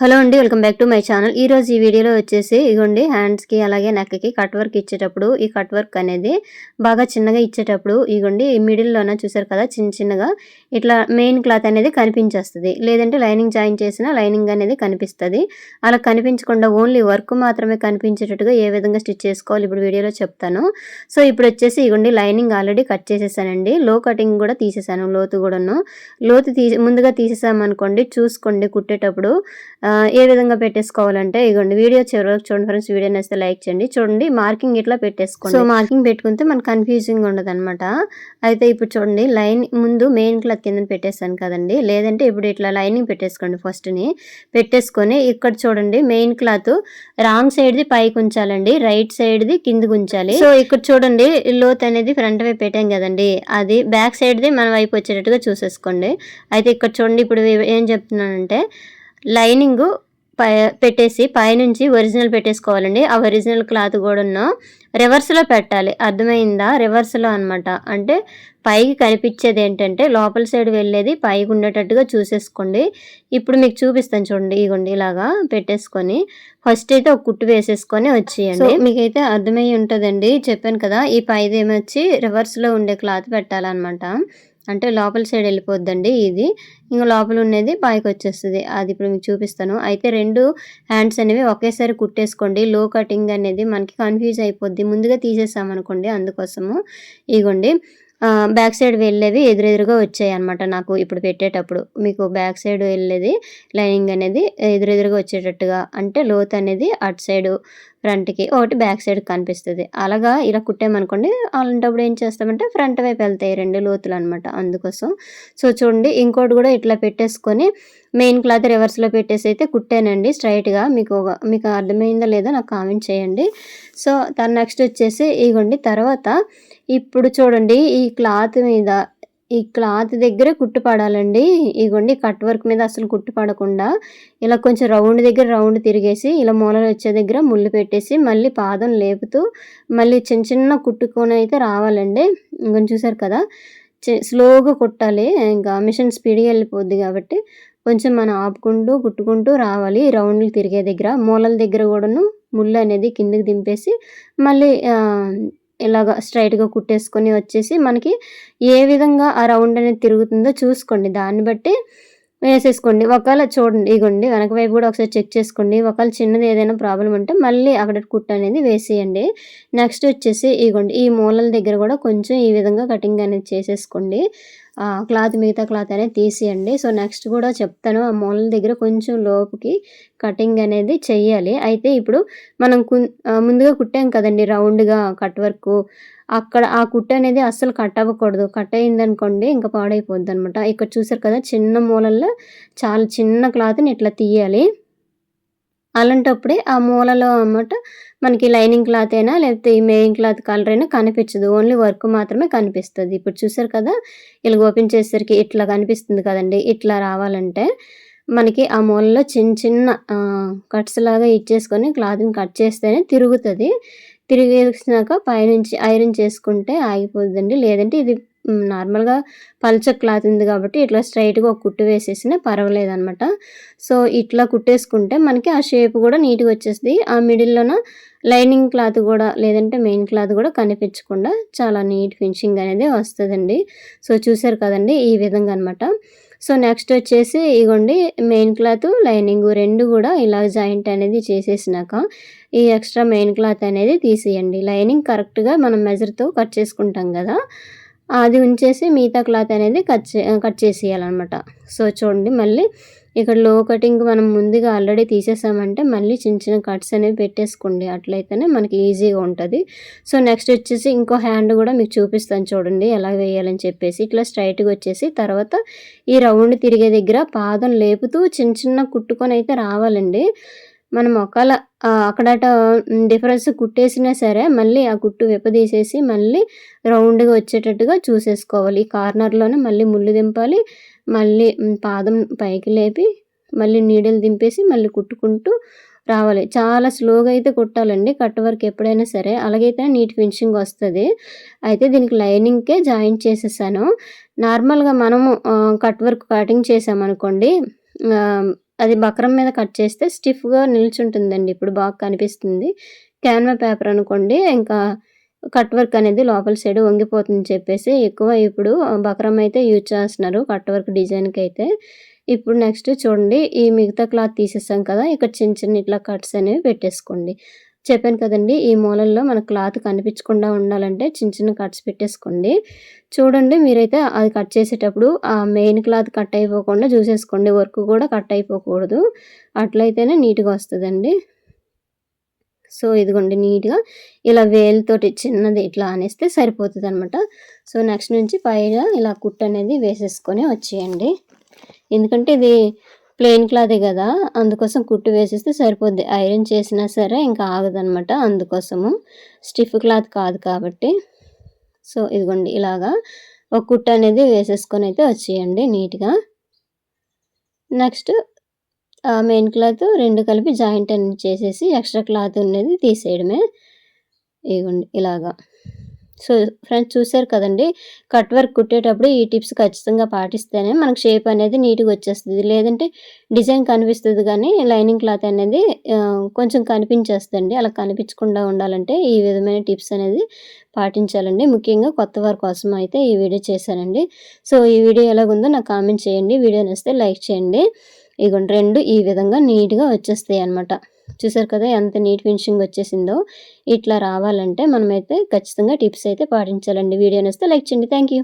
Hello అండి, welcome back to my channel. ఈరోజు ఈ వీడియోలో వచ్చేసి ఇగోండి హ్యాండ్స్కి అలాగే నెక్కి కట్ వర్క్ ఇచ్చేటప్పుడు ఈ కట్ వర్క్ అనేది బాగా చిన్నగా ఇచ్చేటప్పుడు ఇగోండి మిడిల్లోన చూసారు కదా చిన్నగా ఇట్లా మెయిన్ క్లాత్ అనేది కనిపించేస్తుంది. లేదంటే లైనింగ్ జాయిన్ చేసిన లైనింగ్ అనేది కనిపిస్తుంది. అలా కనిపించకుండా ఓన్లీ వర్క్ మాత్రమే కనిపించేటట్టుగా ఏ విధంగా స్టిచ్ చేసుకోవాలి ఇప్పుడు వీడియోలో చెప్తాను. సో ఇప్పుడు వచ్చేసి ఇగోండి లైనింగ్ ఆల్రెడీ కట్ చేసేసానండి. లో కటింగ్ కూడా తీసేసాను, లోతు కూడాను. లోతు ముందుగా తీసేసామనుకోండి, చూసుకోండి కుట్టేటప్పుడు ఏ విధంగా పెట్టేసుకోవాలంటే ఇగోండి వీడియో చివరి వరకు చూడండి ఫ్రెండ్స్. వీడియో నచ్చితే లైక్ చేయండి. చూడండి మార్కింగ్ ఇట్లా పెట్టేసుకోండి. సో మార్కింగ్ పెట్టుకుంటే మనకు కన్ఫ్యూజింగ్ ఉండదు అనమాట. అయితే ఇప్పుడు చూడండి లైన్ ముందు మెయిన్ క్లాత్ కింద పెట్టేసాను కదండి. లేదంటే ఇప్పుడు ఇట్లా లైనింగ్ పెట్టేసుకోండి. ఫస్ట్ని పెట్టేసుకొని ఇక్కడ చూడండి మెయిన్ క్లాత్ రాంగ్ సైడ్ది పైకి ఉంచాలండి, రైట్ సైడ్ది కిందకి ఉంచాలి. సో ఇక్కడ చూడండి లోత్ అనేది ఫ్రంట్ వైపు పెట్టాం కదండి, అది బ్యాక్ సైడ్ది మన వైపు వచ్చేటట్టుగా చూసేసుకోండి. అయితే ఇక్కడ చూడండి ఇప్పుడు ఏం చెప్తున్నానంటే లైనింగ్ పెట్టేసి పైనుంచి ఒరిజినల్ పెట్టేసుకోవాలండి. ఆ ఒరిజినల్ క్లాత్ కూడా రివర్స్లో పెట్టాలి. అర్థమైందా? రివర్స్లో అనమాట. అంటే పైకి కనిపించేది ఏంటంటే లోపల సైడ్ వెళ్ళేది పైకి ఉండేటట్టుగా చూసేసుకోండి. ఇప్పుడు మీకు చూపిస్తాను చూడండి. ఇగోండి ఇలాగా పెట్టేసుకొని ఫస్ట్ అయితే ఒక కుట్టు వేసేసుకొని వచ్చేయండి. మీకైతే అర్థమై ఉంటుందండి. చెప్పాను కదా, ఈ పైది ఏమొచ్చి రివర్స్లో ఉండే క్లాత్ పెట్టాలన్నమాట. అంటే లోపల సైడ్ వెళ్ళిపోద్దండి ఇది, ఇంకా లోపల ఉన్నది పైకి వచ్చేస్తుంది. అది ఇప్పుడు మీకు చూపిస్తాను. అయితే రెండు హ్యాండ్స్ అనేవి ఒకేసారి కుట్టేసుకోండి. లో కటింగ్ అనేది మనకి కన్ఫ్యూజ్ అయిపోద్ది ముందుగా తీసేసామనుకోండి. అందుకోసము ఇగోండి బ్యాక్ సైడ్ వెళ్ళేవి ఎదురెదురుగా వచ్చాయి అనమాట. నాకు ఇప్పుడు పెట్టేటప్పుడు మీకు బ్యాక్ సైడ్ వెళ్ళేది లైనింగ్ అనేది ఎదురెదురుగా వచ్చేటట్టుగా, అంటే లోత్ అనేది అటు సైడు ఫ్రంట్కి ఒకటి బ్యాక్ సైడ్ కనిపిస్తుంది. అలాగా ఇలా కుట్టామనుకోండి, అలాంటప్పుడు ఏం చేస్తామంటే ఫ్రంట్ వైపు వెళ్తాయి రెండు లోతులు అనమాట. అందుకోసం సో చూడండి ఇంకోటి కూడా ఇట్లా పెట్టేసుకొని మెయిన్ క్లాత్ రివర్స్లో పెట్టేసి అయితే కుట్టానండి స్ట్రైట్గా. మీకు అర్థమైందా లేదా నాకు కామెంట్ చేయండి. సో నెక్స్ట్ వచ్చేసి ఇగోండి తర్వాత ఇప్పుడు చూడండి ఈ క్లాత్ దగ్గరే కుట్టు పడాలండి. ఇగోండి కట్ వర్క్ మీద అసలు కుట్టు పడకుండా ఇలా కొంచెం రౌండ్ దగ్గర రౌండ్ తిరిగేసి ఇలా మూలలు వచ్చే దగ్గర ముళ్ళు పెట్టేసి మళ్ళీ పాదం లేపుతూ మళ్ళీ చిన్న కుట్టుకొని అయితే రావాలండి. ఇంకొంచెం చూసారు కదా, స్లోగా కుట్టాలి. ఇంకా మిషన్ స్పీడ్గా వెళ్ళిపోద్ది కాబట్టి కొంచెం మనం ఆపుకుంటూ కుట్టుకుంటూ రావాలి. రౌండ్లు తిరిగే దగ్గర మూలల దగ్గర కూడాను ముళ్ళు అనేది కిందకి దింపేసి మళ్ళీ ఇలాగ స్ట్రైట్గా కుట్టేసుకొని వచ్చేసి మనకి ఏ విధంగా ఆ రౌండ్ అనేది తిరుగుతుందో చూసుకోండి. దాన్ని బట్టి వేసేసుకోండి. ఒకవేళ చూడండి ఇగోండి వెనక వైపు కూడా ఒకసారి చెక్ చేసుకోండి. ఒకవేళ చిన్నది ఏదైనా ప్రాబ్లం ఉంటే మళ్ళీ అక్కడ కుట్టు అనేది వేసేయండి. నెక్స్ట్ వచ్చేసి ఇగోండి ఈ మూలల దగ్గర కూడా కొంచెం ఈ విధంగా కటింగ్ అనేది చేసేసుకోండి. మిగతా క్లాత్ అనేది తీసేయండి. సో నెక్స్ట్ కూడా చెప్తాను, ఆ మూలల దగ్గర కొంచెం లోపుకి కటింగ్ అనేది చెయ్యాలి. అయితే ఇప్పుడు మనం ముందుగా కుట్టాం కదండి రౌండ్గా కట్ వర్క్, అక్కడ ఆ కుట్టు అనేది అస్సలు కట్ అవ్వకూడదు. కట్ అయిందనుకోండి ఇంకా పాడైపోద్ది అనమాట. ఇక్కడ చూసారు కదా చిన్న మూలల్లో చాలా చిన్న క్లాత్ని ఇట్లా తీయాలి. అలాంటప్పుడే ఆ మూలలో అన్నమాట మనకి లైనింగ్ క్లాత్ అయినా లేకపోతే ఈ మెయిన్ క్లాత్ కలర్ అయినా కనిపించదు, ఓన్లీ వర్క్ మాత్రమే కనిపిస్తుంది. ఇప్పుడు చూసారు కదా ఇలా ఓపెన్ చేసేసరికి ఇట్లా కనిపిస్తుంది కదండి. ఇట్లా రావాలంటే మనకి ఆ మూలలో చిన్న కట్స్ లాగా ఇచ్చేసుకొని క్లాత్ని కట్ చేస్తేనే తిరుగుతుంది. తిరిగేసినాక పైనుంచి ఐరన్ చేసుకుంటే ఆగిపోతుందండి. లేదంటే ఇది నార్మల్గా పల్చ క్లాత్ ఉంది కాబట్టి ఇట్లా స్ట్రైట్గా ఒక కుట్టు వేసేసినా పర్వాలేదనమాట. సో ఇట్లా కుట్టేసుకుంటే మనకి ఆ షేప్ కూడా నీట్గా వచ్చేస్తుంది. ఆ మిడిల్లోన లైనింగ్ క్లాత్ కూడా లేదంటే మెయిన్ క్లాత్ కూడా కనిపించకుండా చాలా నీట్ ఫినిషింగ్ అనేది వస్తుందండి. సో చూసారు కదండి ఈ విధంగా అనమాట. సో నెక్స్ట్ వచ్చేసి ఇగోండి మెయిన్ క్లాత్ లైనింగ్ రెండు కూడా ఇలా జాయింట్ అనేది చేసేసినాక ఈ ఎక్స్ట్రా మెయిన్ క్లాత్ అనేది తీసేయండి. లైనింగ్ కరెక్ట్గా మనం మెజర్తో కట్ చేసుకుంటాం కదా, అది ఉంచేసి మిగతా క్లాత్ అనేది కట్ చేసేయాలన్నమాట. సో చూడండి మళ్ళీ ఇక్కడ లో కటింగ్ మనం ముందుగా ఆల్రెడీ తీసేసామంటే మళ్ళీ చిన్న కట్స్ అనేవి పెట్టేసుకోండి. అట్లయితేనే మనకి ఈజీగా ఉంటుంది. సో నెక్స్ట్ వచ్చేసి ఇంకో హ్యాండ్ కూడా మీకు చూపిస్తాను చూడండి ఎలా వేయాలని చెప్పేసి. ఇట్లా స్ట్రైట్గా వచ్చేసి తర్వాత ఈ రౌండ్ తిరిగే దగ్గర పాదం లేపుతూ చిన్న కుట్టుకొని అయితే రావాలండి. మనం ఒకవేళ అక్కడట డిఫరెన్స్ కుట్టేసినా సరే మళ్ళీ ఆ కుట్టు విప్పదీసేసి మళ్ళీ రౌండ్గా వచ్చేటట్టుగా చూసేసుకోవాలి. ఈ కార్నర్లోనే మళ్ళీ ముళ్ళు దింపాలి, మళ్ళీ పాదం పైకి లేపి మళ్ళీ నీడలు దింపేసి మళ్ళీ కుట్టుకుంటూ రావాలి. చాలా స్లోగా అయితే కుట్టాలండి కట్ వర్క్ ఎప్పుడైనా సరే, అలాగైతే నీట్ ఫినిషింగ్ వస్తుంది. అయితే దీనికి లైనింగ్కే జాయింట్ చేసేసాను. నార్మల్గా మనము కట్ వర్క్ కటింగ్ చేసామనుకోండి అది బక్రం మీద కట్ చేస్తే స్టిఫ్‌గా నిల్చుంటుందండి. ఇప్పుడు బాగా కనిపిస్తుంది. క్యాన్వా పేపర్ అనుకోండి ఇంకా కట్ వర్క్ అనేది లోపల సైడ్ వంగిపోతుందని చెప్పేసి ఎక్కువ ఇప్పుడు బక్రం అయితే యూజ్ చేస్తున్నారు కట్ వర్క్ డిజైన్‌కైతే. ఇప్పుడు నెక్స్ట్ చూడండి ఈ మిగతా క్లాత్ తీసేసాం కదా! ఇక్కడ చిన్న చిన్న ఇట్లా కట్స్ అనేవి పెట్టేసుకోండి. చెప్పాను కదండీ! ఈ మూలల్లో మన క్లాత్ కనిపించకుండా ఉండాలంటే చిన్న చిన్న కట్స్ పెట్టేసుకోండి. చూడండి మీరైతే అది కట్ చేసేటప్పుడు ఆ మెయిన్ క్లాత్ కట్ అయిపోకుండా చూసేసుకోండి. వర్క్ కూడా కట్ అయిపోకూడదు. అట్లయితేనే నీట్‌గా వస్తదండి. సో, ఇదిగోండి నీట్‌గా ఇలా వేలుతోటి చిన్నది ఇట్లా అనేస్తే సరిపోతదనమాట. సో, నెక్స్ట్ నుంచి పైన ఇలా కుట్టనేది వేసేసుకొని వచ్చేయండి. ఎందుకంటే ఇది ప్లెయిన్ క్లాతే గదా! అందుకోసం కుట్టు వేసేస్తే సరిపోద్ది. ఐరన్ చేసినా సరే ఇంకా ఆగదనమాట అందుకోసము. స్టిఫ్ క్లాత్ కాదు కాబట్టి. సో, ఇదిగోండి ఇలాగా ఒక కుట్టు అనేది వేసేసుకొనైతే వచ్చేయండి నీట్‌గా. నెక్స్ట్ మెయిన్ క్లాత్ 2 కలిపి జాయింట్ అనేది చేసేసి ఎక్స్ట్రా క్లాత్ అనేది తీసేయడమే. ఇగోండి ఇలాగా. సో, ఫ్రెండ్స్ చూసారు కదండీ! కట్ వర్క్ కుట్టేటప్పుడు ఈ టిప్స్ ఖచ్చితంగా పాటిస్తేనే మనకు షేప్ అనేది నీట్‌గా వచ్చేస్తది. లేదంటే డిజైన్ కనిపిస్తది గానీ లైనింగ్ క్లాత్ అనేది కొంచెం కనిపించేస్తదండి. అలా కనిపించకుండా ఉండాలంటే ఈ విధమైన టిప్స్ అనేది పాటించాలండి. ముఖ్యంగా కొత్త వారి కోసం అయితే ఈ వీడియో చేశానండి. సో, ఈ వీడియో ఎలాగుందో నాకు కామెంట్ చేయండి. వీడియో నచ్చితే లైక్ చేయండి. ఇగోండి 2 ఈ విధంగా నీట్‌గా వచ్చేస్తాయన్నమాట. చూసారు కదా! ఎంత నీట్ ఫినిషింగ్ వచ్చేసిందో. ఇట్లా రావాలంటే మనమైతే ఖచ్చితంగా టిప్స్ అయితే పాటించాలండి. వీడియో నచ్చితే లైక్ చేయండి. Thank you.